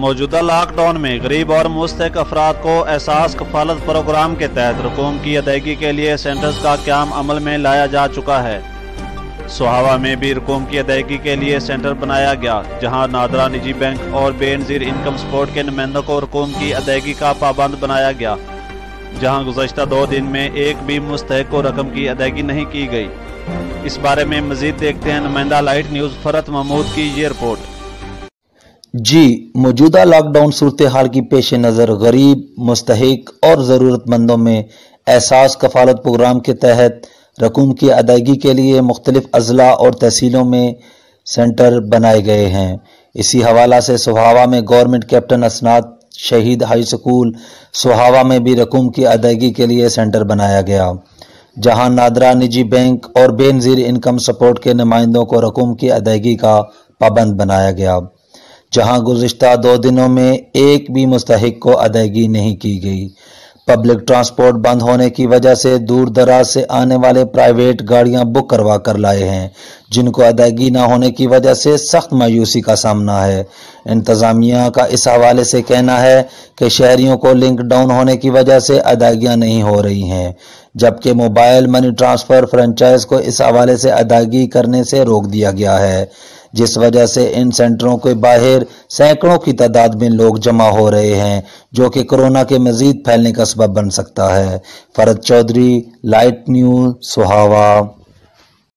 मौजूदा लॉकडाउन में गरीब और मुस्तहिक अफराद को एहसास कफालत प्रोग्राम के तहत रकूम की अदायगी के लिए सेंटर्स का क़याम अमल में लाया जा चुका है। सोहावा में भी रकूम की अदायगी के लिए सेंटर बनाया गया, जहां नादरा निजी बैंक और बेनज़ीर इनकम सपोर्ट के नुमाइंदों को रकूम की अदायगी का पाबंद बनाया गया, जहां गुज़श्ता 2 दिन में एक भी मुस्तहिक को रकम की अदायगी नहीं की गई। इस बारे में मजीद देखते हैं नुमाइंदा लाइट न्यूज़ फरत महमूद की ये रिपोर्ट। जी, मौजूदा लॉकडाउन सूरत हाल की पेश नज़र गरीब, मुस्तहिक और ज़रूरतमंदों में एहसास कफालत प्रोग्राम के तहत रकूम की अदायगी के लिए मुख्तलिफ अजला और तहसीलों में सेंटर बनाए गए हैं। इसी हवाला से सोहावा में गवर्नमेंट कैप्टन असनाद शहीद हाई स्कूल सोहावा में भी रकूम की अदायगी के लिए सेंटर बनाया गया, जहां नादरा निजी बैंक और बेनज़ीर इनकम सपोर्ट के नुमाइंदों को रकूम की अदायगी का पाबंद बनाया गया, जहां गुज़िश्ता 2 दिनों में एक भी मुस्तहिक को अदायगी नहीं की गई। पब्लिक ट्रांसपोर्ट बंद होने की वजह से दूर दराज से आने वाले प्राइवेट गाड़ियां बुक करवा कर लाए हैं, जिनको अदायगी न होने की वजह से सख्त मायूसी का सामना है। इंतज़ामिया का इस हवाले से कहना है कि शहरियों को लिंक डाउन होने की वजह से अदायगियां नहीं हो रही हैं, जबकि मोबाइल मनी ट्रांसफ़र फ्रेंचाइज को इस हवाले से अदायगी करने से रोक दिया गया है, जिस वजह से इन सेंटरों के बाहर सैकड़ों की तादाद में लोग जमा हो रहे हैं, जो कि कोरोना के मजीद फैलने का सबब बन सकता है। फरत चौधरी, लाइट न्यूज़, सोहावा।